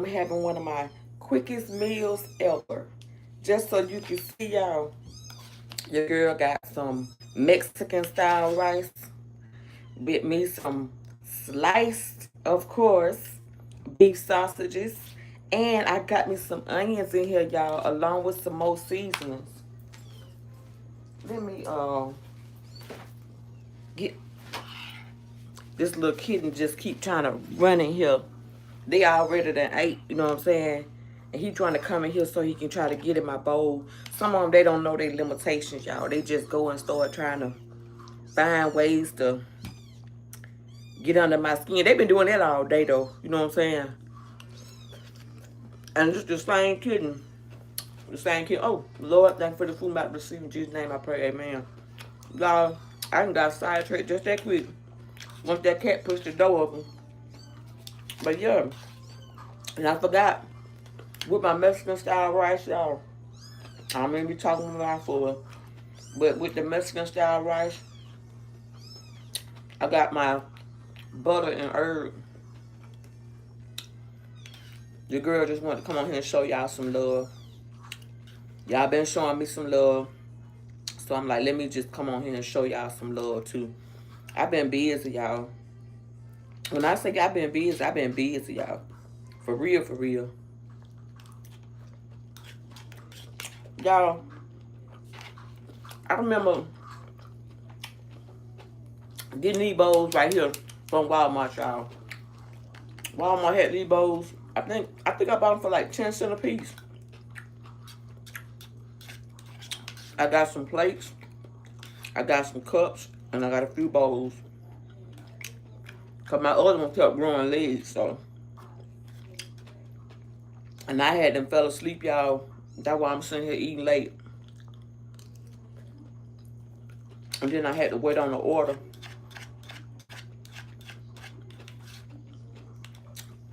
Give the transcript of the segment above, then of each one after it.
I'm having one of my quickest meals ever. Just so you can see, y'all, your girl got some Mexican style rice with me, some sliced, of course, beef sausages. And I got me some onions in here, y'all, along with some more seasonings. Let me get this little kitten just keep trying to run in here. They already done ate, you know what I'm saying? And he trying to come in here so he can try to get in my bowl. Some of them, they don't know their limitations, y'all. They just go and start trying to find ways to get under my skin. They've been doing that all day, though. You know what I'm saying? And just the same kitten. The same kid. Oh, Lord, thank you for the food I'm about to receive. In Jesus' name I pray, amen. Y'all, I done got sidetracked just that quick. Once that cat pushed the door open. But yeah. And I forgot. With my Mexican style rice, y'all. I'm going to be talking about for. But with the Mexican style rice, I got my butter and herb. The girl just wanted to come on here and show y'all some love. Y'all been showing me some love. So I'm like, let me just come on here and show y'all some love too. I've been busy, y'all. When I say I've been busy, y'all. For real, for real. Y'all, I remember getting these bowls right here from Walmart, y'all. Walmart had these bowls. I think I bought them for like 10 cents a piece. I got some plates. I got some cups. And I got a few bowls. Because my other one kept growing legs, so. And I had them fell asleep, y'all. That's why I'm sitting here eating late. And then I had to wait on the order.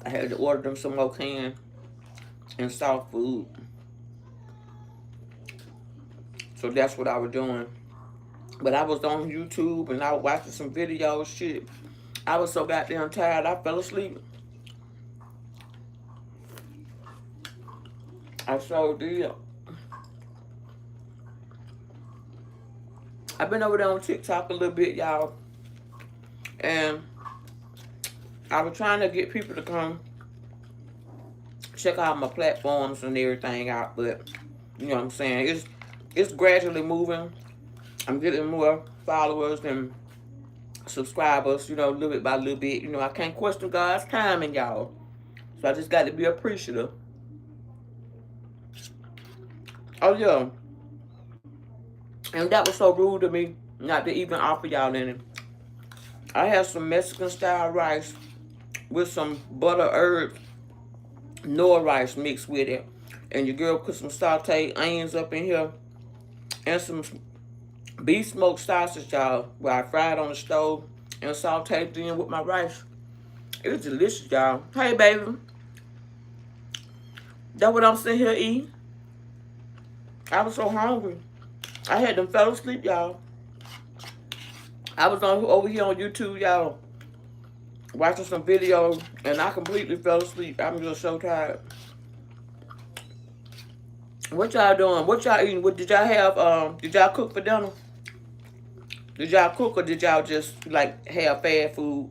I had to order them some more canned and soft food. So that's what I was doing. But I was on YouTube and I was watching some videos, shit. I was so goddamn tired, I fell asleep. I sure did. I've been over there on TikTok a little bit, y'all. And I was trying to get people to come check out my platforms and everything out. But, you know what I'm saying? It's gradually moving. I'm getting more followers and subscribers, you know, little bit by little bit. You know, I can't question God's timing, y'all. So I just got to be appreciative. Oh, yeah. And that was so rude of me not to even offer y'all any. I had some Mexican style rice with some butter herb nor rice mixed with it. And your girl put some sauteed onions up in here. And some beef smoked sausage, y'all, where I fried on the stove and sauteed in with my rice. It was delicious, y'all. Hey, baby. That's what I'm sitting here eating. I was so hungry. I had them fell asleep, y'all. I was over here on YouTube, y'all, watching some videos, and I completely fell asleep. I'm just so tired. What y'all doing? What y'all eating? What did y'all have? Did y'all cook for dinner? Did y'all cook or did y'all just like have fast food?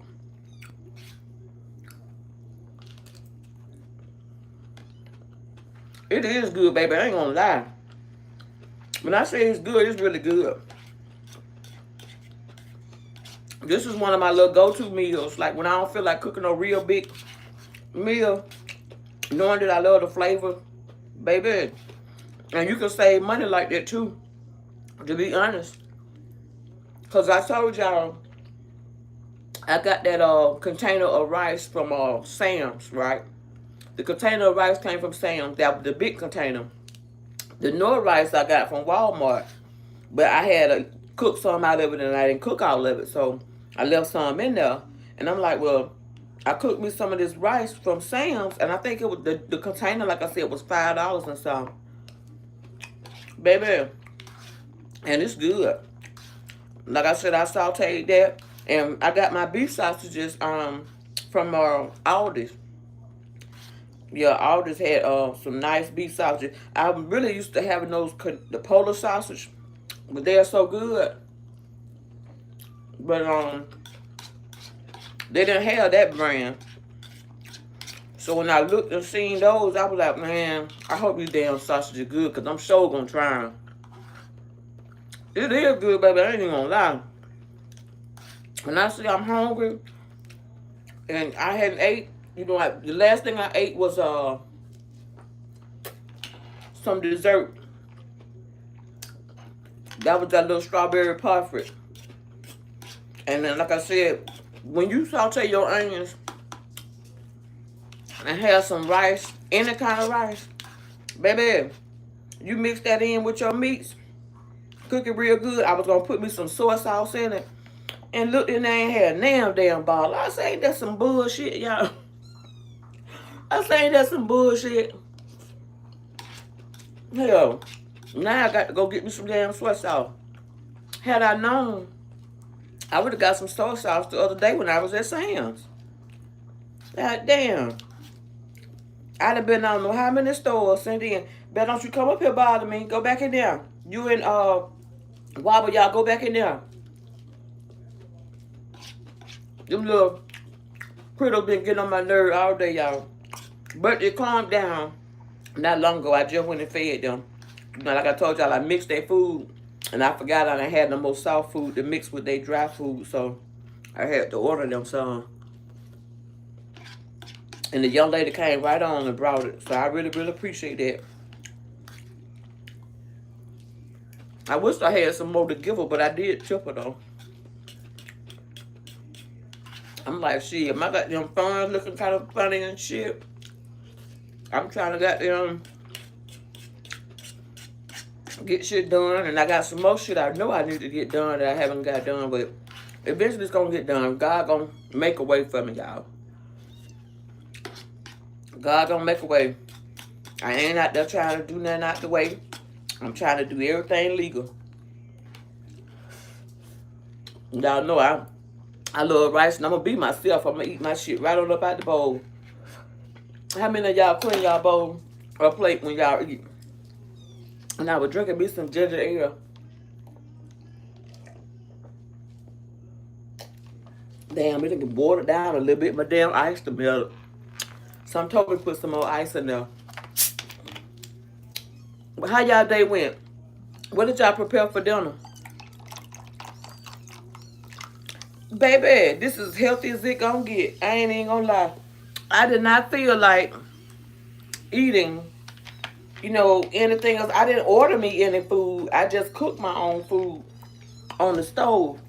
It is good, baby. I ain't gonna lie. When I say it's good, it's really good. This is one of my little go-to meals. Like when I don't feel like cooking a real big meal, knowing that I love the flavor, baby. And you can save money like that too, to be honest. Because I told y'all, I got that container of rice from Sam's, right? The container of rice came from Sam's. That was the big container. The Nor rice I got from Walmart. But I had to cook some out of it and I didn't cook all of it. So I left some in there. And I'm like, well, I cooked me some of this rice from Sam's. And I think it was the container, like I said, was $5 and something. Baby. And it's good. Like I said, I sauteed that. And I got my beef sausages from Aldi's. Yeah, I just had some nice beef sausage. I'm really used to having those the Polish sausage, but they're so good. But they didn't have that brand. So when I looked and seen those, I was like, man, I hope these damn sausages are good, because I'm sure gonna try them. It is good, baby. I ain't even gonna lie. When I say I'm hungry and I hadn't ate, you know, like the last thing I ate was some dessert. That was that little strawberry parfait. And then, like I said, when you saute your onions and have some rice, any kind of rice, baby, you mix that in with your meats, cook it real good. I was gonna put me some soy sauce in it, and looked in there and had a damn ball. I say that's some bullshit, y'all. I say that's some bullshit. Hell, now I got to go get me some damn soy sauce. Had I known, I would have got some soy sauce the other day when I was at Sam's. God damn. I'd have been, I don't know how many stores since then. Bet don't you come up here bother me. Go back in there. You and Wobble, y'all go back in there. Them little critters been getting on my nerve all day, y'all. But it calmed down not long ago. I just went and fed them. You know, like I told y'all, I mixed their food. And I forgot I had no more soft food to mix with their dry food. So I had to order them some. And the young lady came right on and brought it. So I really, really appreciate that. I wish I had some more to give her, but I did tip her though. I'm like, shit, my goddamn phone looking kind of funny and shit. I'm trying to goddamn get shit done. And I got some more shit I know I need to get done that I haven't got done. But eventually it's going to get done. God going to make a way for me, y'all. God gonna make a way. I ain't out there trying to do nothing out the way. I'm trying to do everything legal. Y'all know I love rice, and I'm gonna be myself. I'm gonna eat my shit right on up out the bowl. How many of y'all clean y'all bowl or plate when y'all eat? And I was drinking me some ginger ale. Damn, it can water down a little bit. My damn ice to melt. So I'm told to put some more ice in there. But how y'all day went? What did y'all prepare for dinner? Baby, this is healthy as it gonna get. I ain't even gonna lie. I did not feel like eating, you know, anything else. I didn't order me any food. I just cooked my own food on the stove,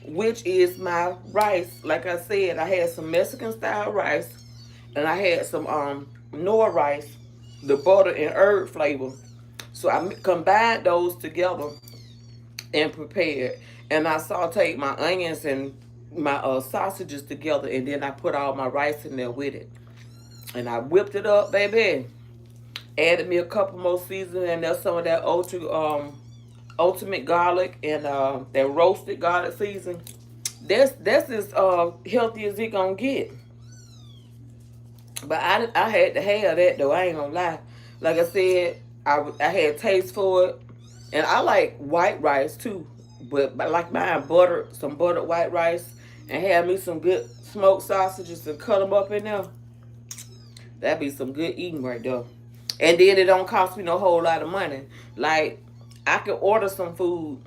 which is my rice. Like I said, I had some Mexican style rice, and I had some Nor rice, the butter and herb flavor. So I combined those together and prepared. And I sauteed my onions and my sausages together, and then I put all my rice in there with it. And I whipped it up, baby. Added me a couple more seasonings, and there's some of that ultimate garlic and that roasted garlic season. That's as healthy as it gonna get. But I had to have that though. I ain't gonna lie. Like I said, I had taste for it, and I like white rice too. But I like mine some buttered white rice, and have me some good smoked sausages and cut them up in there. That'd be some good eating right there. And then it don't cost me no whole lot of money. Like, I can order some food.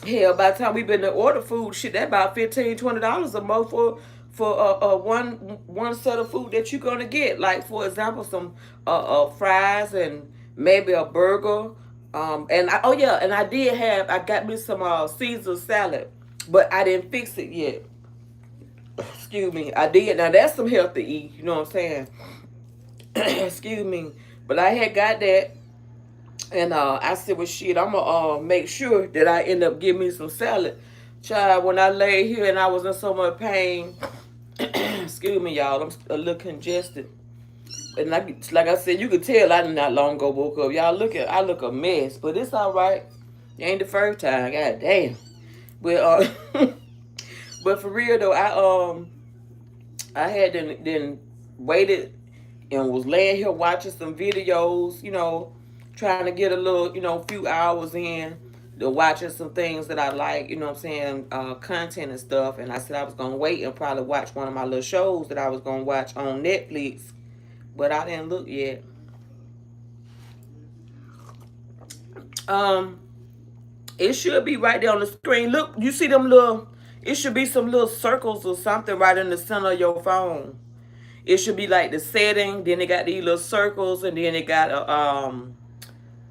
Hell, by the time we've been to order food, shit, that about $15, $20 a month for one set of food that you're gonna get. Like, for example, some fries and maybe a burger. And I got me some Caesar salad, but I didn't fix it yet. Excuse me. I did. Now that's some healthy eat. You know what I'm saying? Excuse me. But I had got that, and I said, well, shit, I'm going to make sure that I end up getting me some salad. Child, when I lay here and I was in so much pain, excuse me, y'all, I'm a little congested. And like I said, you could tell I did not long ago woke up. Y'all, I look a mess, but it's all right. It ain't the first time. God damn. But, but for real, though, I had then waited and was laying here watching some videos, you know, trying to get a little, you know, few hours in to watching some things that I like, you know what I'm saying, content and stuff. And I said I was going to wait and probably watch one of my little shows that I was going to watch on Netflix, but I didn't look yet. It should be right there on the screen. Look, you see them little, it should be some little circles or something right in the center of your phone. It should be like the setting, then it got these little circles, and then it got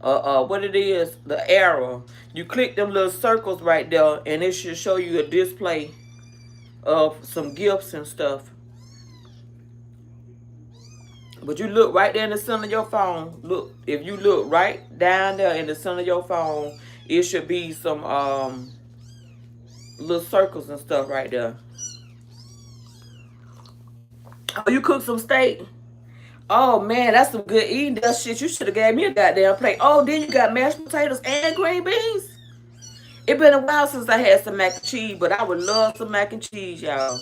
what it is, the arrow. You click them little circles right there, and it should show you a display of some gifts and stuff. But you look right there in the center of your phone. Look, if you look right down there in the center of your phone, it should be some little circles and stuff right there. Oh, you cook some steak? Oh man, that's some good eating. That shit, you should have gave me a goddamn plate. Oh, then you got mashed potatoes and green beans. It been a while since I had some mac and cheese, but I would love some mac and cheese, y'all.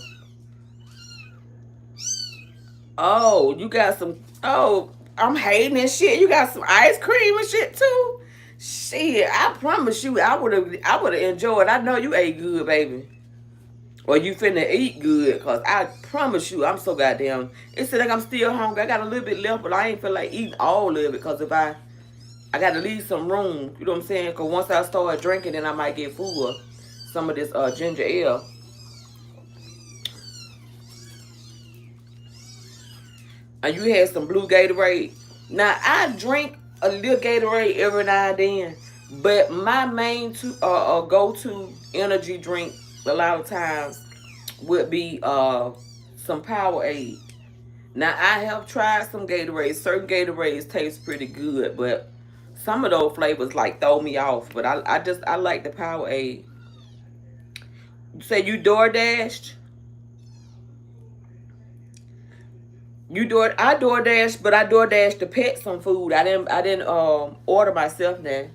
Oh, you got some. Oh, I'm hating and shit. You got some ice cream and shit too. Shit, I promise you, I would have enjoyed. I know you ate good, baby. Or you finna eat good, cause I promise you, I'm so goddamn. It's like I'm still hungry. I got a little bit left, but I ain't feel like eating all of it, cause if I got to leave some room. You know what I'm saying? Cause once I start drinking, then I might get full of some of this ginger ale. And you had some blue Gatorade. Now I drink a little Gatorade every now and then, but my main go-to energy drink a lot of times would be some Powerade. Now I have tried some Gatorades. Certain Gatorades taste pretty good, but some of those flavors like throw me off. But I like the Powerade. You say you DoorDashed? I DoorDash, but I DoorDash the pet some food. I didn't order myself now.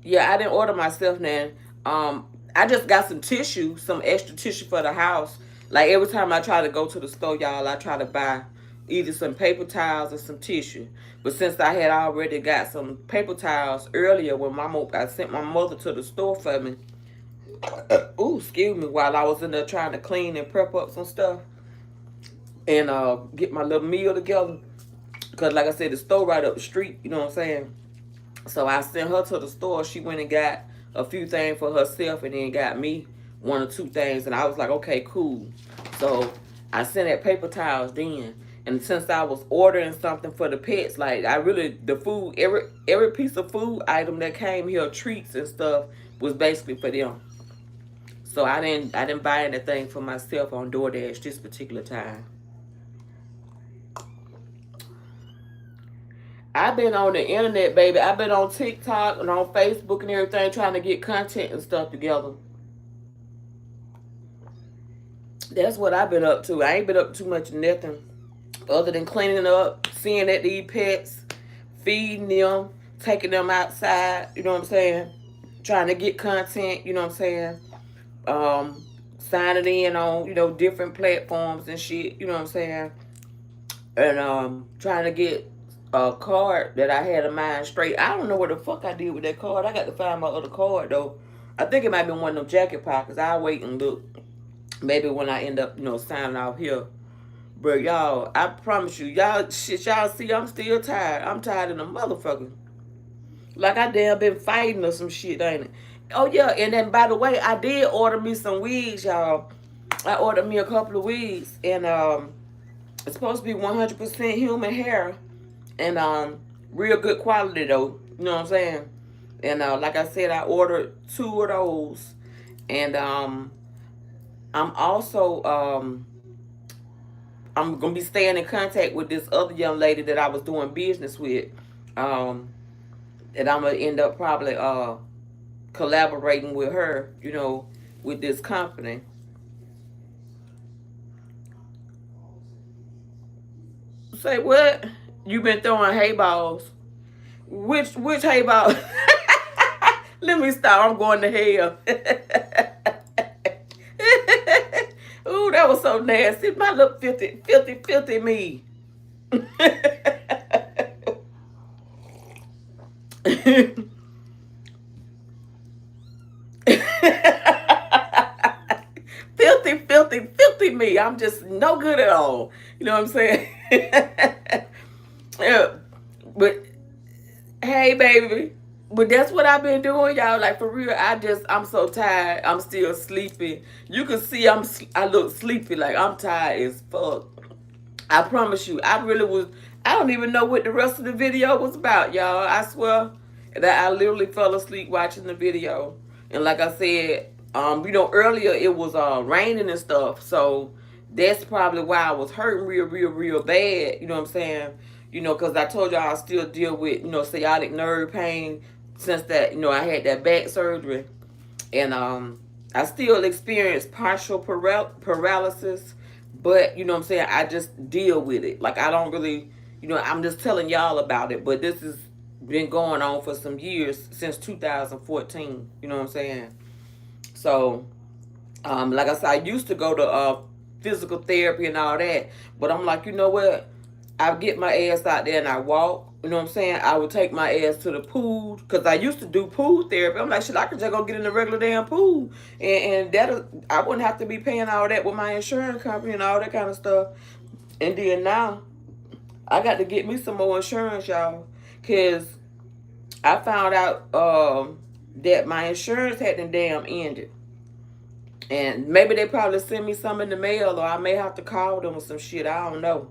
Yeah, I didn't order myself now. I just got some tissue, some extra tissue for the house. Like every time I try to go to the store, y'all, I try to buy either some paper towels or some tissue. But since I had already got some paper towels earlier when I sent my mother to the store for me. Ooh, excuse me, while I was in there trying to clean and prep up some stuff and get my little meal together. Because like I said, the store right up the street, you know what I'm saying? So I sent her to the store. She went and got a few things for herself and then got me one or two things. And I was like, okay, cool. So I sent that paper towels then. And since I was ordering something for the pets, like the food, every piece of food item that came here, treats and stuff, was basically for them. So I didn't buy anything for myself on DoorDash this particular time. I've been on the internet, baby. I've been on TikTok and on Facebook and everything trying to get content and stuff together. That's what I've been up to. I ain't been up to too much nothing other than cleaning up, seeing that these pets, feeding them, taking them outside, you know what I'm saying? Trying to get content, you know what I'm saying? Signing in on, you know, different platforms and shit, you know what I'm saying? And trying to get a card that I had of mine straight. I don't know what the fuck I did with that card. I got to find my other card though. I think it might be one of them jacket pockets. I'll wait and look. Maybe when I end up, you know, signing off here. But y'all, I promise you, y'all see I'm still tired. I'm tired of the motherfucker. Like I damn been fighting or some shit, ain't it? Oh yeah, and then by the way, I did order me some wigs, y'all. I ordered me a couple of wigs, and it's supposed to be 100% human hair, and real good quality though. You know what I'm saying? And like I said, I ordered 2 of those, and I'm also I'm gonna be staying in contact with this other young lady that I was doing business with, and I'm gonna end up probably collaborating with her, you know, with this company. Say what? You been throwing hay balls? Which hay ball? Let me stop. I'm going to hell. was so nasty. My little filthy me. filthy me. I'm just no good at all. You know what I'm saying? Yeah. But hey, baby. But that's what I've been doing, y'all. Like, for real, I'm so tired. I'm still sleepy. You can see I look sleepy. Like, I'm tired as fuck. I promise you, I really was. I don't even know what the rest of the video was about, y'all. I swear that I literally fell asleep watching the video. And like I said, earlier it was raining and stuff, so that's probably why I was hurting real bad. You know what I'm saying? Because I told y'all I still deal with sciatic nerve pain since that I had that back surgery, and I still experience partial paralysis, but what I'm saying, I just deal with it. Like, I don't really, I'm just telling y'all about it, but this has been going on for some years, since 2014. You know what I'm saying? So, like I said, I used to go to physical therapy and all that, but I'm like, you know what? I get my ass out there and I walk. You know what I'm saying? I would take my ass to the pool, because I used to do pool therapy. I'm like, shit, I could just go get in the regular damn pool, and that I wouldn't have to be paying all that with my insurance company and all that kind of stuff. And then now, I got to get me some more insurance, y'all, because I found out that my insurance had been damn ended. And maybe they probably send me some in the mail, or I may have to call them or some shit. I don't know.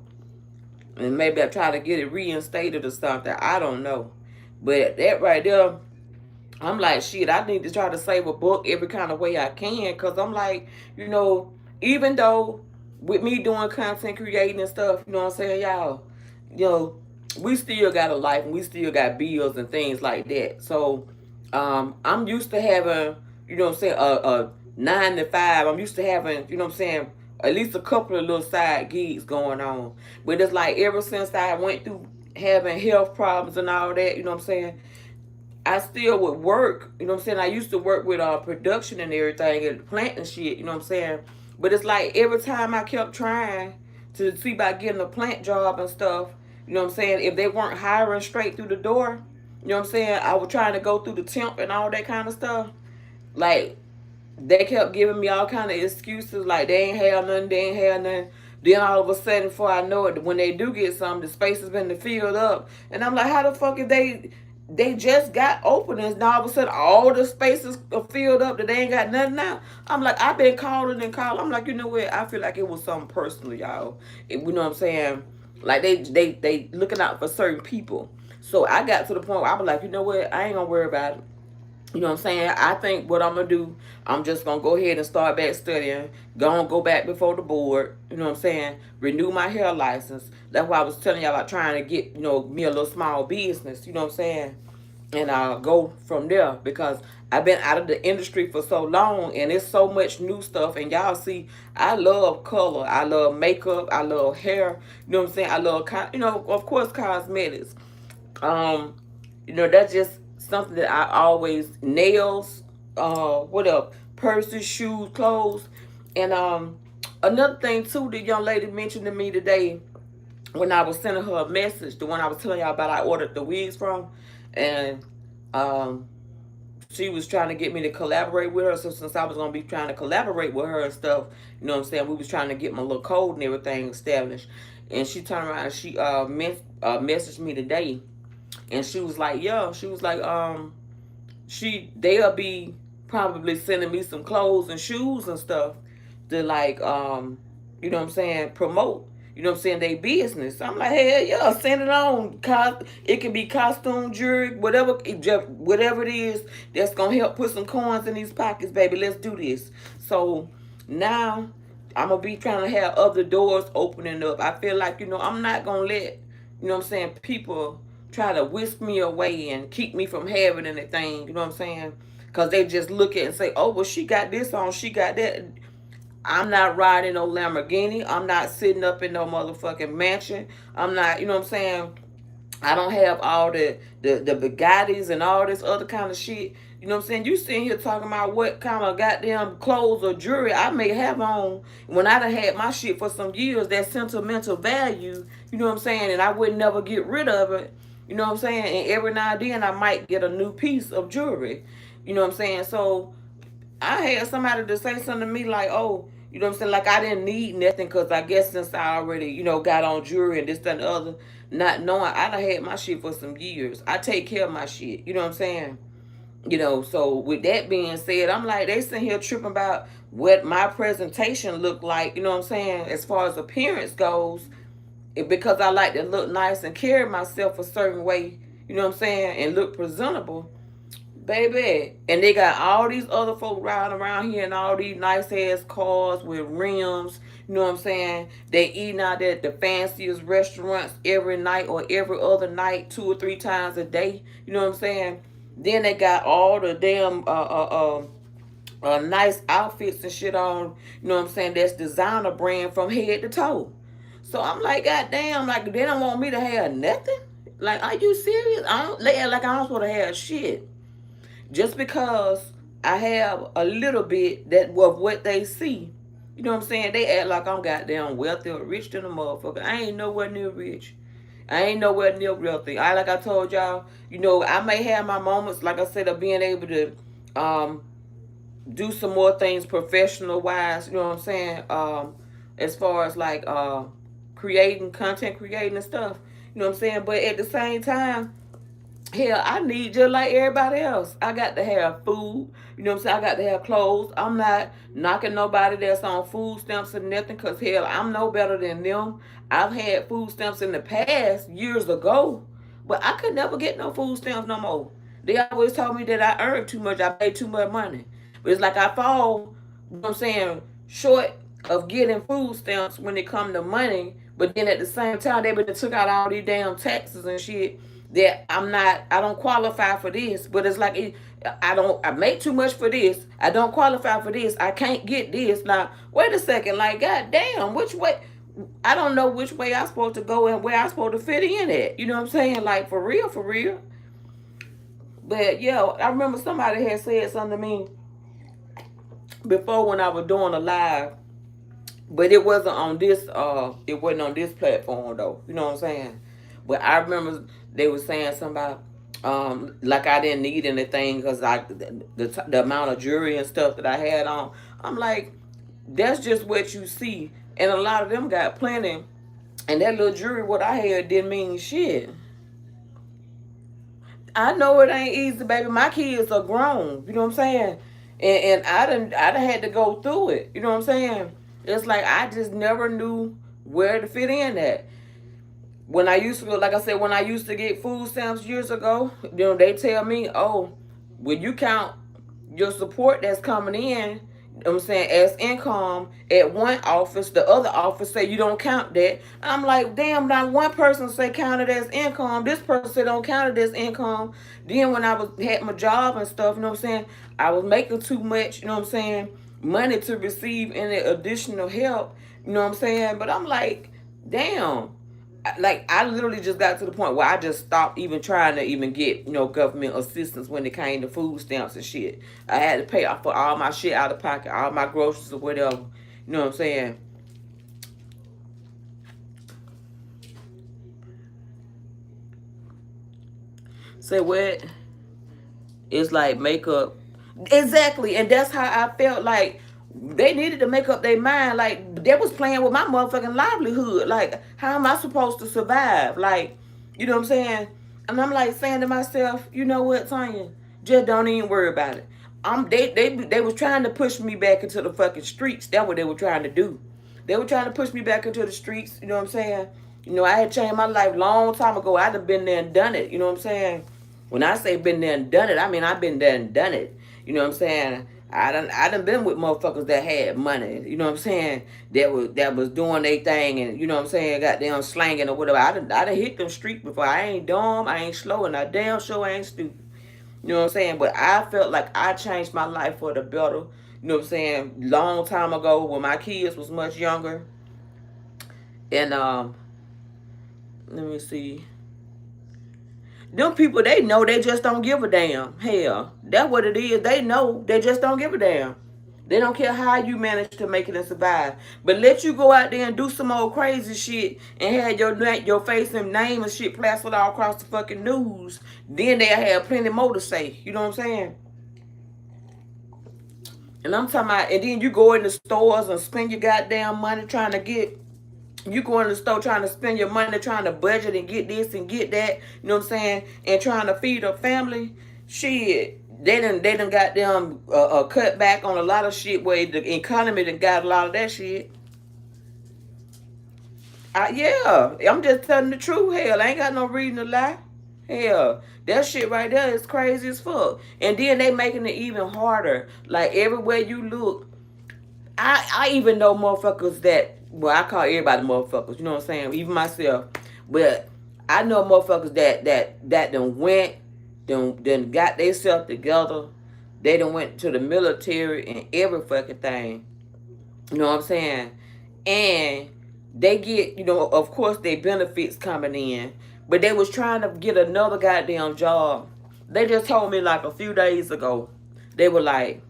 And maybe I try to get it reinstated or something. I don't know. But that right there, I'm like, shit, I need to try to save a book every kind of way I can. Because I'm like, even though with me doing content creating and stuff, you know what I'm saying, y'all, we still got a life and we still got bills and things like that. So I'm used to having, what I'm saying, a 9 to 5. I'm used to having, what I'm saying, at least a couple of little side gigs going on. But it's like, ever since I went through having health problems and all that, you know what I'm saying, I still would work. You know what I'm saying? I used to work with production and everything and plant and shit, you know what I'm saying? But it's like, every time I kept trying to see about getting a plant job and stuff, you know what I'm saying, if they weren't hiring straight through the door, you know what I'm saying, I was trying to go through the temp and all that kind of stuff. Like, they kept giving me all kind of excuses, like they ain't have nothing. Then all of a sudden, before I know it, when they do get something, the space has been filled up. And I'm like, how the fuck is they just got openings, and all of a sudden all the spaces are filled up that they ain't got nothing now? I'm like, I've been calling and calling. I'm like, you know what? I feel like it was something personal, y'all. You know what I'm saying? Like, they looking out for certain people. So I got to the point where I was like, you know what? I ain't gonna worry about it. You know what I'm saying? I think what I'm going to do, I'm just going to go ahead and start back studying. Go back before the board. You know what I'm saying? Renew my hair license. That's why I was telling y'all about trying to get, me a little small business. You know what I'm saying? And I'll go from there, because I've been out of the industry for so long, and it's so much new stuff. And y'all see, I love color. I love makeup. I love hair. You know what I'm saying? I love, of course, cosmetics. That's just something that I always, nails, what else? Purses, shoes, clothes. And another thing too, the young lady mentioned to me today when I was sending her a message, the one I was telling y'all about I ordered the wigs from, and she was trying to get me to collaborate with her. So since I was gonna be trying to collaborate with her and stuff, you know what I'm saying, we was trying to get my little code and everything established. And she turned around and she messaged me today. And she was like, yeah, she was like, they'll be probably sending me some clothes and shoes and stuff to, like, you know what I'm saying, promote, you know what I'm saying, they business. I'm like, hell yeah, send it on. It can be costume, jewelry, whatever it is that's going to help put some coins in these pockets, baby. Let's do this. So now I'm going to be trying to have other doors opening up. I feel like, I'm not going to let, you know what I'm saying, people try to whisk me away and keep me from having anything, you know what I'm saying? Because they just look at it and say, oh, well, she got this on, she got that. I'm not riding no Lamborghini. I'm not sitting up in no motherfucking mansion. I'm not, you know what I'm saying? I don't have all the Bugattis and all this other kind of shit You know what I'm saying? You sitting here talking about what kind of goddamn clothes or jewelry I may have on when I done had my shit for some years, that sentimental value, you know what I'm saying? And I would never get rid of it. You know what I'm saying? And every now and then I might get a new piece of jewelry. You know what I'm saying? So I had somebody to say something to me like, oh, you know what I'm saying? Like I didn't need nothing because I guess since I already, got on jewelry and this, that, and the other, not knowing I done had my shit for some years. I take care of my shit. You know what I'm saying? So with that being said, I'm like, they sitting here tripping about what my presentation looked like, you know what I'm saying, as far as appearance goes, because I like to look nice and carry myself a certain way, you know what I'm saying, and look presentable, baby. And they got all these other folk riding around here in all these nice ass cars with rims, you know what I'm saying? They eating out at the fanciest restaurants every night or every other night, 2 or 3 times a day, you know what I'm saying? Then they got all the damn nice outfits and shit on, you know what I'm saying, that's designer brand from head to toe. So I'm like, God damn, like they don't want me to have nothing? Like, are you serious? I don't like I don't supposed to have shit. Just because I have a little bit that of what they see. You know what I'm saying? They act like I'm goddamn wealthy or rich than a motherfucker. I ain't nowhere near rich. I ain't nowhere near wealthy. Like I told y'all, I may have my moments, like I said, of being able to do some more things professional wise, you know what I'm saying? As far as like creating, content creating and stuff. You know what I'm saying? But at the same time, hell, I need just like everybody else. I got to have food. You know what I'm saying? I got to have clothes. I'm not knocking nobody that's on food stamps or nothing because, hell, I'm no better than them. I've had food stamps in the past, years ago, but I could never get no food stamps no more. They always told me that I earned too much. I paid too much money. But it's like I fall, you know what I'm saying, short of getting food stamps when it come to money. But then at the same time, they been took out all these damn taxes and shit that I don't qualify for this. But it's like I make too much for this. I don't qualify for this. I can't get this. Now, wait a second, like, god damn, which way? I don't know which way I'm supposed to go and where I'm supposed to fit in at. You know what I'm saying? Like, for real, for real. But yeah, I remember somebody had said something to me before when I was doing a live, but it wasn't on this platform though. You know what I'm saying? But I remember they were saying something about like I didn't need anything because the amount of jewelry and stuff that I had on. I'm like, that's just what you see, and a lot of them got plenty, and that little jewelry what I had didn't mean shit. I know it ain't easy, baby. My kids are grown. You know what I'm saying? And I done had to go through it. You know what I'm saying? It's like I just never knew where to fit in at. When I used to, like I said, when I used to get food stamps years ago, they tell me, oh, when you count your support that's coming in, you know what I'm saying, as income at one office, the other office say you don't count that. I'm like, damn, not one person say count it as income. This person say don't count it as income. Then when I had my job and stuff, you know what I'm saying, I was making too much, you know what I'm saying, money to receive any additional help, you know what I'm saying. But I'm like, damn, like I literally just got to the point where I just stopped even trying to even get government assistance when it came to food stamps and shit. I had to pay for all my shit out of pocket, all my groceries or whatever. You know what I'm saying? Say what? It's like makeup. Exactly, and that's how I felt like they needed to make up their mind. Like they was playing with my motherfucking livelihood. Like, how am I supposed to survive? Like, you know what I'm saying? And I'm like saying to myself, you know what, Tanya? Just don't even worry about it. They was trying to push me back into the fucking streets. That's what they were trying to do. They were trying to push me back into the streets. You know what I'm saying? I had changed my life long time ago. I'd have been there and done it. You know what I'm saying? When I say been there and done it, I mean I've been there and done it. You know what I'm saying? I done been with motherfuckers that had money. You know what I'm saying? That was doing their thing and you know what I'm saying, goddamn slanging or whatever. I done hit them streets before. I ain't dumb, I ain't slow, and I damn sure ain't stupid. You know what I'm saying? But I felt like I changed my life for the better. You know what I'm saying? Long time ago when my kids was much younger. And let me see. Them people, they know, they just don't give a damn. Hell, that's what it is. They know, they just don't give a damn. They don't care how you manage to make it and survive. But let you go out there and do some old crazy shit and have your face and name and shit plastered all across the fucking news. Then they'll have plenty more to say. You know what I'm saying? And I'm talking about, and then you go in the stores and spend your goddamn money trying to get, you go in the store trying to spend your money trying to budget and get this and get that, you know what I'm saying, and trying to feed a family. Shit, they done got them cut back on a lot of shit where the economy done got a lot of that shit. Yeah, I'm just telling the truth. Hell, I ain't got no reason to lie. Hell, that shit right there is crazy as fuck. And then they making it even harder. Like everywhere you look, I even know motherfuckers that, well, I call everybody motherfuckers, you know what I'm saying? Even myself. But I know motherfuckers that done went, done got themselves together. They done went to the military and every fucking thing. You know what I'm saying? And they get, of course, their benefits coming in. But they was trying to get another goddamn job. They just told me like a few days ago. They were like,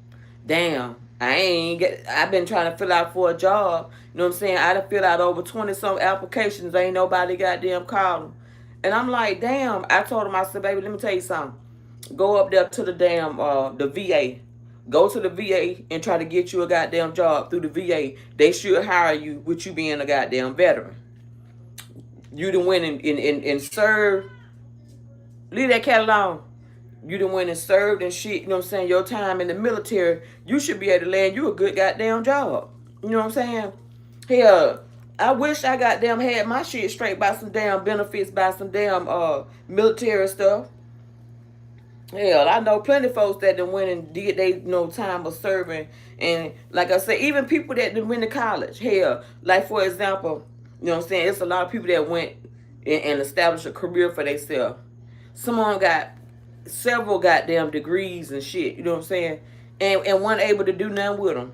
damn, I've been trying to fill out for a job. You know what I'm saying? I done filled out over 20 some applications. Ain't nobody goddamn calling. And I'm like, damn. I told him, I said, baby, let me tell you something. Go up there to the damn, the VA. Go to the VA and try to get you a goddamn job through the VA. They should hire you with you being a goddamn veteran. You done went and served. Leave that cat alone. You done went and served and shit, you know what I'm saying, your time in the military. You should be able to land you a good goddamn job. You know what I'm saying? Hell, I wish I goddamn had my shit straight by some damn benefits, by some damn military stuff. Hell, I know plenty of folks that done went and did they time of serving. And like I said, even people that done went to college. Hell, like for example, you know what I'm saying, it's a lot of people that went and established a career for themselves. Someone got several goddamn degrees and shit, you know what I'm saying? And weren't able to do nothing with them.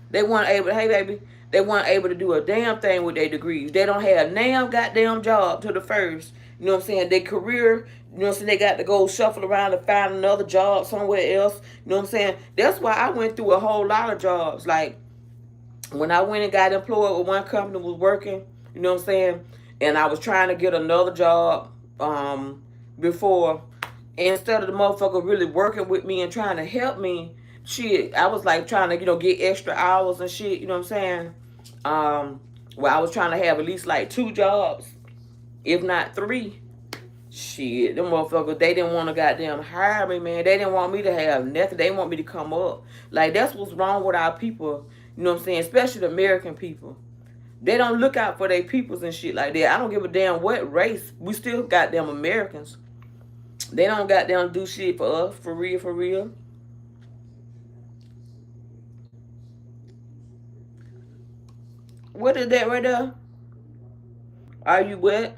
They weren't able to, hey baby, they weren't able to do a damn thing with their degrees. They don't have a damn goddamn job to the first. You know what I'm saying? Their career, you know what I'm saying? They got to go shuffle around and find another job somewhere else. You know what I'm saying? That's why I went through a whole lot of jobs. Like, when I went and got employed with one company, was working, you know what I'm saying? And I was trying to get another job before. Instead of the motherfucker really working with me and trying to help me, shit, I was like trying to, get extra hours and shit, you know what I'm saying? Well, I was trying to have at least like 2 jobs, if not 3. Shit, them motherfuckers, they didn't want to goddamn hire me, man. They didn't want me to have nothing. They want me to come up. Like, that's what's wrong with our people, you know what I'm saying? Especially the American people. They don't look out for their peoples and shit like that. I don't give a damn what race. We still got them Americans. They don't goddamn do shit for us, for real, for real. What is that right there? Are you wet?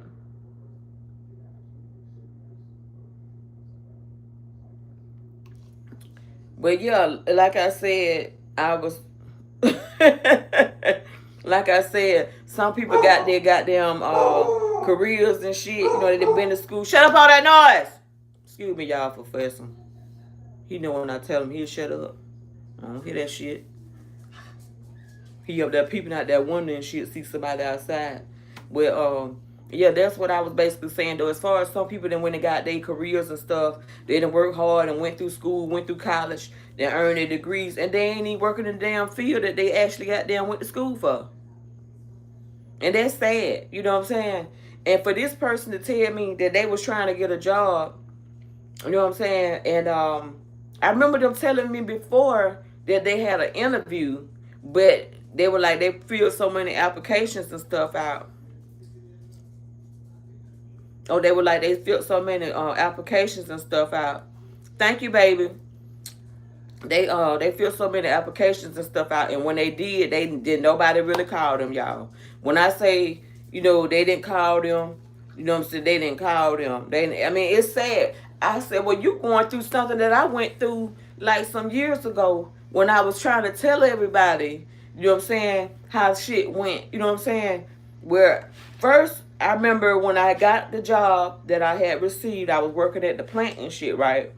But yeah, like I said, I was like I said, some people got their goddamn careers and shit. You know, they've been to school. Shut up all that noise. Excuse me, y'all, for fussing. He know when I tell him he'll shut up. I don't hear that shit. He up there peeping out that window and shit, see somebody outside. Well, yeah, that's what I was basically saying though. As far as some people that when they got their careers and stuff, they done work hard and went through school, went through college, they earned their degrees, and they ain't even working in the damn field that they actually got damn went to school for. And that's sad, you know what I'm saying? And for this person to tell me that they was trying to get a job, you know what I'm saying? And I remember them telling me before that they had an interview, but they were like, they filled so many applications and stuff out. Oh, they were like, they filled so many applications and stuff out. Thank you, baby. They filled so many applications and stuff out, and when they did nobody really call them, y'all. When I say, they didn't call them, you know what I'm saying, they didn't call them. I mean, it's sad. I said, well, you going through something that I went through like some years ago when I was trying to tell everybody, you know what I'm saying, how shit went, you know what I'm saying? Where first I remember when I got the job that I had received, I was working at the plant and shit, right?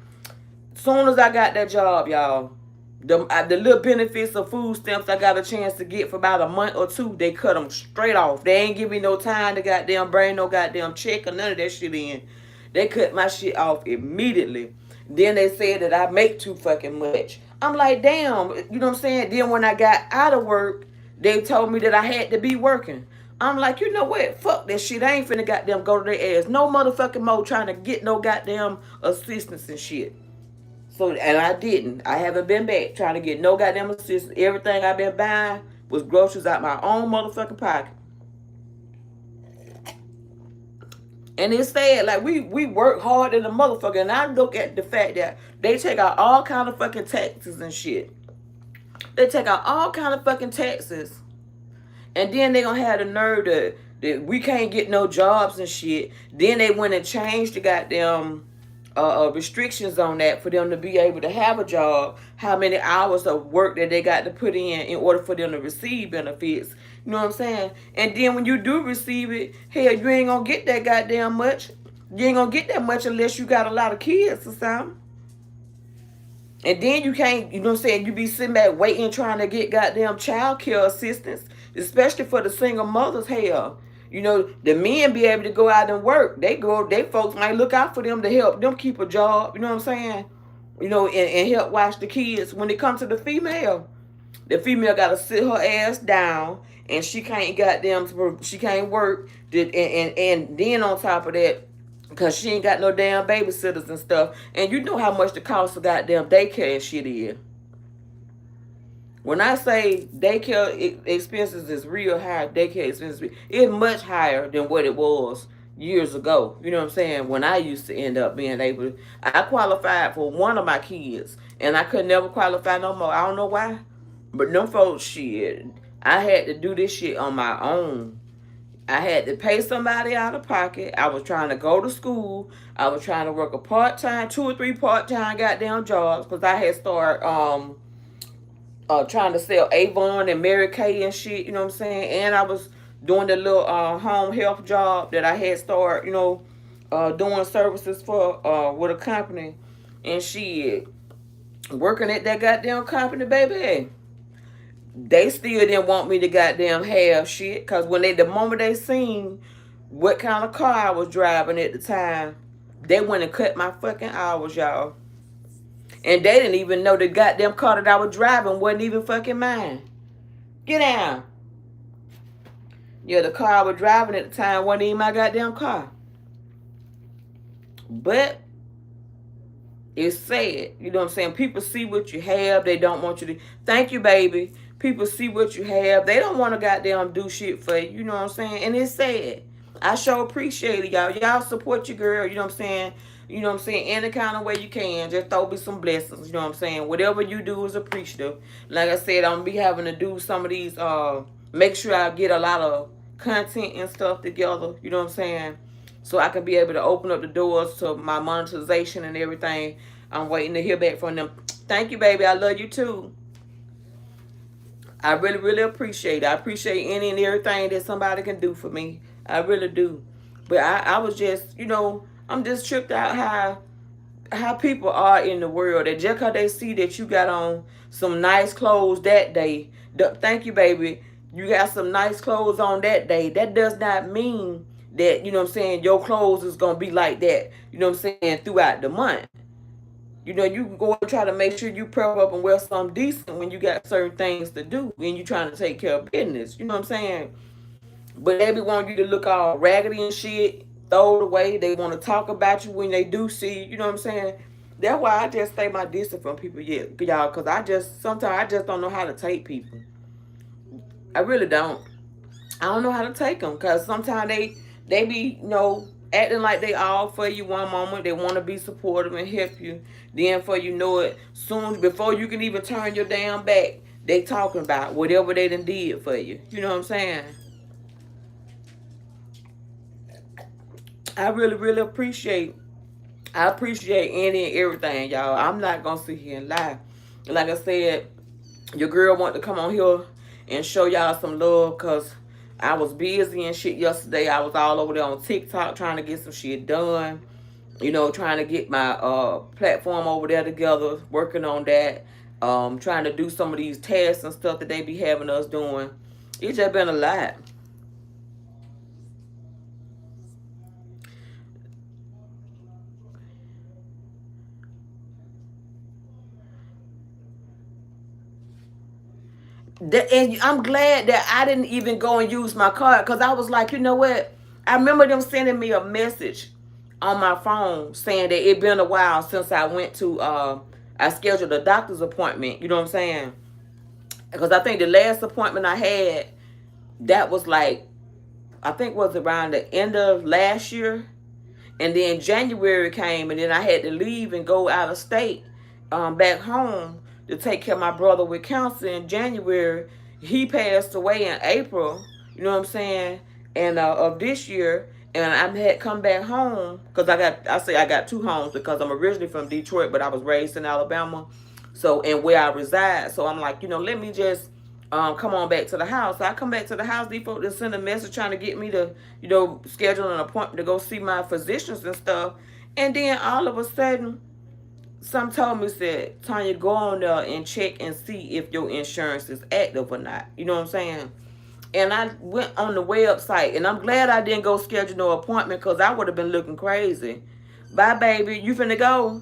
Soon as I got that job, y'all, the little benefits of food stamps I got a chance to get for about a month or two, they cut them straight off. They ain't give me no time to goddamn bring no goddamn check or none of that shit in. They cut my shit off immediately. Then they said that I make too fucking much. I'm like, damn, you know what I'm saying? Then when I got out of work, they told me that I had to be working. I'm like, you know what? Fuck that shit. I ain't finna goddamn go to their ass. No motherfucking more trying to get no goddamn assistance and shit. So, and I didn't. I haven't been back trying to get no goddamn assistance. Everything I've been buying was groceries out my own motherfucking pocket. And it's sad, like we work hard in the motherfucker, and I look at the fact that they take out all kind of fucking taxes and shit. They take out all kind of fucking taxes, and then they gonna have the nerve that we can't get no jobs and shit. Then they went and changed the goddamn restrictions on that for them to be able to have a job, how many hours of work that they got to put in order for them to receive benefits. You know what I'm saying? And then when you do receive it, hell, you ain't gonna get that goddamn much. You ain't gonna get that much unless you got a lot of kids or something. And then you can't, you know what I'm saying, you be sitting back waiting trying to get goddamn child care assistance, especially for the single mothers. Hell, you know, the men be able to go out and work. They folks might look out for them to help them keep a job, you know what I'm saying? You know, and help watch the kids. When it comes to the female got to sit her ass down, and she can't work. And then on top of that, because she ain't got no damn babysitters and stuff. And you know how much the cost of goddamn daycare and shit is. When I say daycare expenses is real high, daycare expenses is much higher than what it was years ago. You know what I'm saying? When I used to end up being able to, I qualified for one of my kids, and I could never qualify no more. I don't know why. But them folks, shit, I had to do this shit on my own. I had to pay somebody out of pocket. I was trying to go to school. I was trying to work a part-time, 2 or 3 part-time goddamn jobs, because I had started trying to sell Avon and Mary Kay and shit, you know what I'm saying? And I was doing the little home health job that I had started, you know, doing services for with a company. And shit, working at that goddamn company, baby, they still didn't want me to goddamn have shit. Because the moment they seen what kind of car I was driving at the time, they went and cut my fucking hours, y'all. And they didn't even know the goddamn car that I was driving wasn't even fucking mine. Get down. Yeah, the car I was driving at the time wasn't even my goddamn car. But it's sad. You know what I'm saying? People see what you have. They don't want you to. Thank you, baby. People see what you have. They don't want to goddamn do shit for you. You know what I'm saying? And it's sad. I sure appreciate it, y'all. Y'all support your girl. You know what I'm saying? You know what I'm saying? Any kind of way you can. Just throw me some blessings. You know what I'm saying? Whatever you do is appreciative. Like I said, I'm going to be having to do some of these. Make sure I get a lot of content and stuff together. You know what I'm saying? So I can be able to open up the doors to my monetization and everything. I'm waiting to hear back from them. Thank you, baby. I love you too. I really, really appreciate it. I appreciate any and everything that somebody can do for me. I really do. But I was just, you know, I'm just tripped out how people are in the world. That just because they see that you got on some nice clothes that day. Thank you, baby. You got some nice clothes on that day. That does not mean that, you know what I'm saying, your clothes is going to be like that, you know what I'm saying, throughout the month. You know, you can go and try to make sure you prep up and wear something decent when you got certain things to do and you trying to take care of business. You know what I'm saying? But they be wanting you to look all raggedy and shit, throw it away. They want to talk about you when they do see you. You know what I'm saying? That's why I just stay my distance from people, y'all, because sometimes I just don't know how to take people. I really don't. I don't know how to take them, because sometimes they be, you know, acting like they all for you one moment. They want to be supportive and help you. Then for you know it, soon before you can even turn your damn back, they talking about whatever they done did for you. You know what I'm saying? I really, really appreciate any and everything, y'all. I'm not going to sit here and lie. Like I said, your girl want to come on here and show y'all some love, because I was busy and shit yesterday. I was all over there on TikTok trying to get some shit done. You know, trying to get my platform over there together, working on that. Trying to do some of these tasks and stuff that they be having us doing. It's just been a lot. And I'm glad that I didn't even go and use my card, because I was like, you know what? I remember them sending me a message on my phone saying that it been a while since I went to I scheduled a doctor's appointment. You know what I'm saying? Because I think the last appointment I had, that was like, I think was around the end of last year. And then January came, and then I had to leave and go out of state, back home, to take care of my brother with cancer in January. He passed away in April, you know what I'm saying, and of this year. And I had come back home because I got two homes, because I'm originally from Detroit, but I was raised in Alabama. So, and where I reside. So I'm like, let me just come on back to the house. So I come back to the house. These folks just send a message trying to get me to, schedule an appointment to go see my physicians and stuff. And then all of a sudden, some told me, said, Tanya, go on there and check and see if your insurance is active or not. You know what I'm saying? And I went on the website, and I'm glad I didn't go schedule no appointment, because I would have been looking crazy. Bye, baby. You finna go?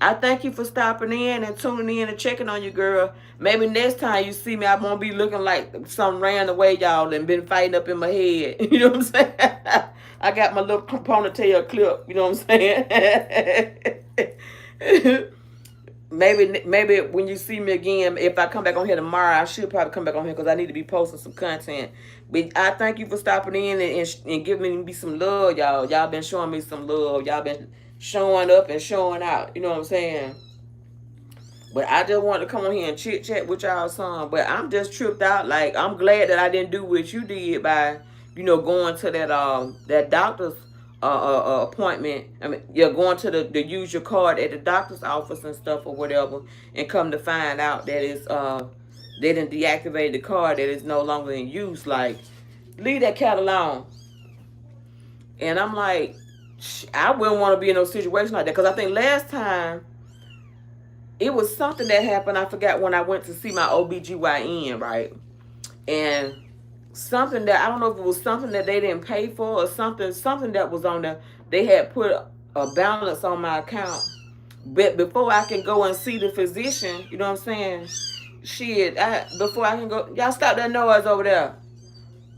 I thank you for stopping in and tuning in and checking on you, girl. Maybe next time you see me, I won't be looking like some ran away, y'all, and been fighting up in my head. You know what I'm saying? I got my little ponytail clip. You know what I'm saying? Maybe when you see me again, if I come back on here tomorrow, I should probably come back on here, because I need to be posting some content. But I thank you for stopping in and giving me some love, y'all. Y'all been showing me some love. Y'all been showing up and showing out. You know what I'm saying? But I just wanted to come on here and chit chat with y'all some. But I'm just tripped out. Like, I'm glad that I didn't do what you did by, going to that doctor's appointment. I mean, you're going to the use your card at the doctor's office and stuff or whatever, and come to find out that it's they didn't deactivate the card, that it's no longer in use. Like, leave that cat alone. And I'm like, I wouldn't want to be in no situation like that, because I think last time it was something that happened. I forgot, when I went to see my OBGYN, right? And something that, I don't know if it was something that they didn't pay for, or something that was on there. They had put a balance on my account. But before I can go and see the physician, you know what I'm saying? Before I can go, y'all stop that noise over there.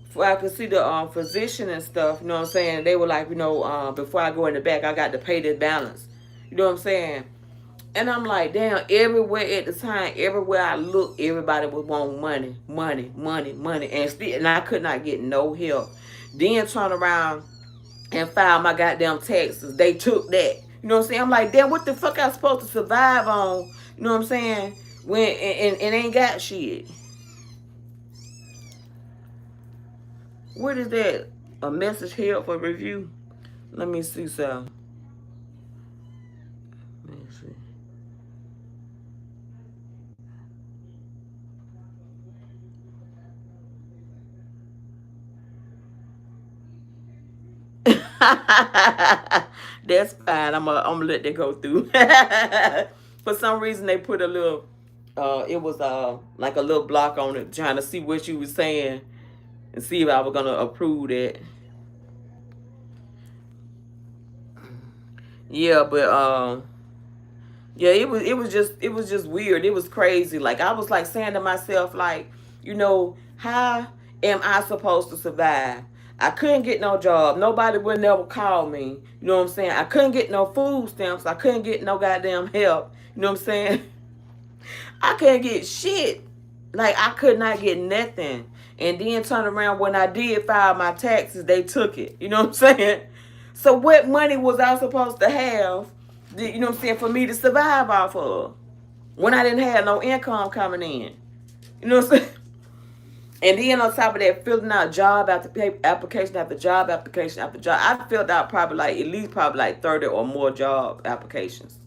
Before I could see the physician and stuff, you know what I'm saying? They were like, before I go in the back, I got to pay this balance. You know what I'm saying? And I'm like, damn, everywhere at the time, everywhere I looked, everybody was wanting money, money, money, money. And I could not get no help. Then turn around and file my goddamn taxes. They took that. You know what I'm saying? I'm like, damn, what the fuck I supposed to survive on? You know what I'm saying? When and ain't got shit. What is that? A message here for review? Let me see some. Let me see. That's fine. I'm gonna let that go through. For some reason, they put a little. It was like a little block on it, trying to see what you was saying and see if I was gonna approve that. Yeah, but yeah, it was just weird. It was crazy. Like, I was like saying to myself, like, how am I supposed to survive? I couldn't get no job. Nobody would never call me. You know what I'm saying? I couldn't get no food stamps. I couldn't get no goddamn help. You know what I'm saying? I couldn't get shit. Like, I could not get nothing. And then turn around, when I did file my taxes, they took it. You know what I'm saying? So what money was I supposed to have, you know what I'm saying, for me to survive off of, when I didn't have no income coming in? You know what I'm saying? And then on top of that, filling out job after application after job application after job. I filled out probably like 30 or more job applications.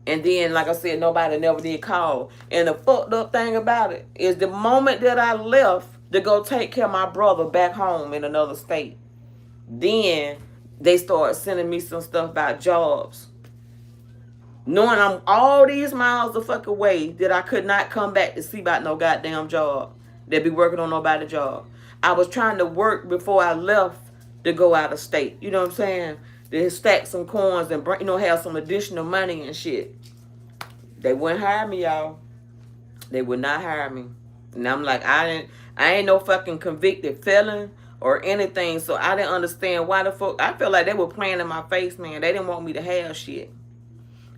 And then, like I said, nobody never did call. And the fucked up thing about it is, the moment that I left, to go take care of my brother back home in another state. Then they started sending me some stuff about jobs. Knowing I'm all these miles the fuck away, that I could not come back to see about no goddamn job. They be working on nobody's job. I was trying to work before I left to go out of state. You know what I'm saying? To stack some coins and bring, have some additional money and shit. They wouldn't hire me, y'all. They would not hire me. And I'm like, I ain't no fucking convicted felon or anything. So I didn't understand why the fuck. I felt like they were playing in my face, man. They didn't want me to have shit.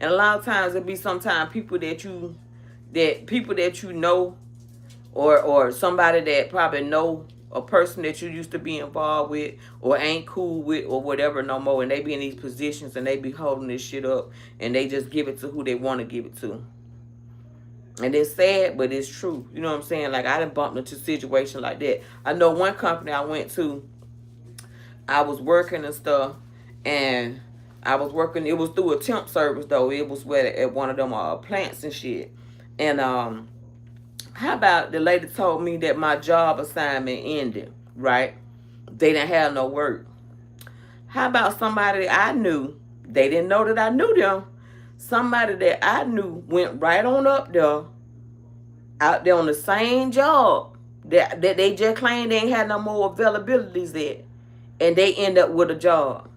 And a lot of times it be sometimes people that you know, or somebody that probably know a person that you used to be involved with or ain't cool with or whatever no more, and they be in these positions and they be holding this shit up and they just give it to who they want to give it to. And it's sad, but it's true. You know what I'm saying? Like, I done bumped into a situation like that. I know one company I went to, I was working and stuff, and I was working, it was through a temp service though. It was at one of them plants and shit. And how about the lady told me that my job assignment ended, right? They didn't have no work. How about somebody I knew, they didn't know that I knew them. Somebody that I knew went right on up there, out there on the same job that they just claimed they ain't had no more availabilities at, and they end up with a job.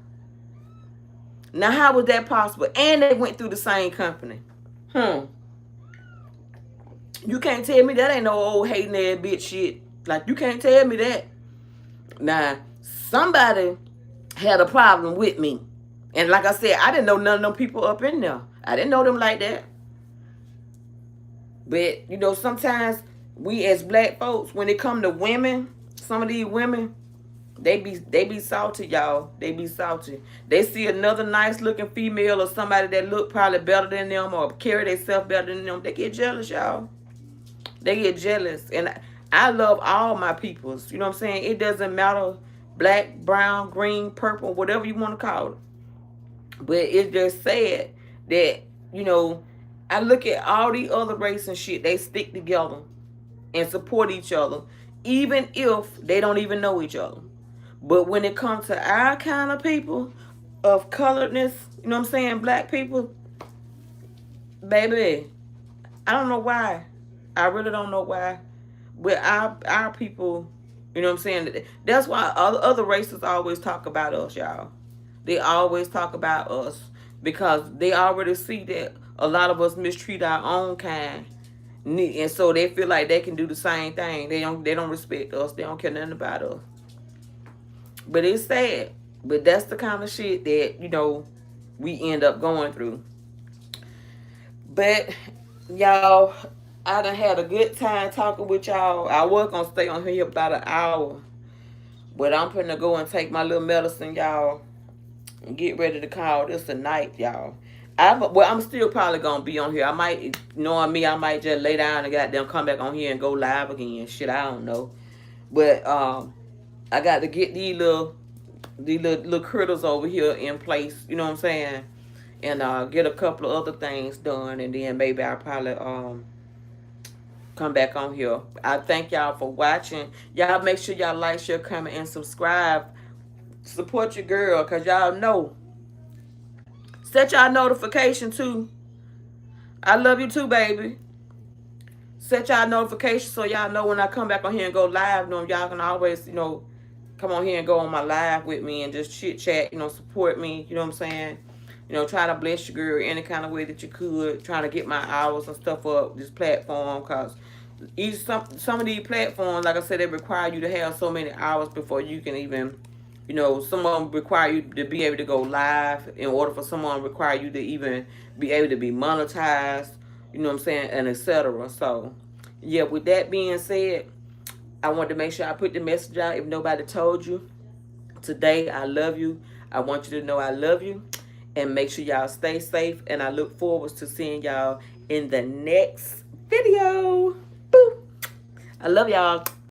Now, how was that possible? And they went through the same company. You can't tell me that ain't no old hating ass bitch shit. Like, you can't tell me that. Now, somebody had a problem with me. And like I said, I didn't know none of them people up in there. I didn't know them like that. But, sometimes we as black folks, when it come to women, some of these women, they be salty, y'all. They be salty. They see another nice looking female or somebody that look probably better than them or carry themselves better than them. They get jealous, y'all. They get jealous. And I love all my peoples. You know what I'm saying? It doesn't matter, black, brown, green, purple, whatever you want to call it. But it's just sad that, I look at all the other races and shit. They stick together and support each other, even if they don't even know each other. But when it comes to our kind of people, of coloredness, you know what I'm saying, black people, baby, I don't know why. I really don't know why. But our people, you know what I'm saying, that's why other races always talk about us, y'all. They always talk about us because they already see that a lot of us mistreat our own kind. And so they feel like they can do the same thing. They don't respect us. They don't care nothing about us. But it's sad. But that's the kind of shit that, we end up going through. But, y'all, I done had a good time talking with y'all. I was going to stay on here about an hour. But I'm finna go and take my little medicine, y'all. And get ready to call this a night, y'all. I'm still probably going to be on here. I might, knowing me, I might just lay down and goddamn come back on here and go live again. Shit, I don't know. But I got to get these little critters over here in place. You know what I'm saying? And get a couple of other things done. And then maybe I'll probably come back on here. I thank y'all for watching. Y'all make sure y'all like, share, comment, and subscribe. Support your girl, because y'all know. Set y'all notification too. I love you too, baby. Set y'all notification so y'all know when I come back on here and go live. Y'all can always, come on here and go on my live with me and just chit chat, support me. You know what I'm saying? Try to bless your girl any kind of way that you could. Trying to get my hours and stuff up this platform, because some of these platforms, like I said, they require you to have so many hours before you can even, some of them require you to be able to go live in order for someone require you to even be able to be monetized, you know what I'm saying, and etc. So, yeah, with that being said, I want to make sure I put the message out. If nobody told you, today I love you. I want you to know I love you. And make sure y'all stay safe. And I look forward to seeing y'all in the next video. Boo! I love y'all.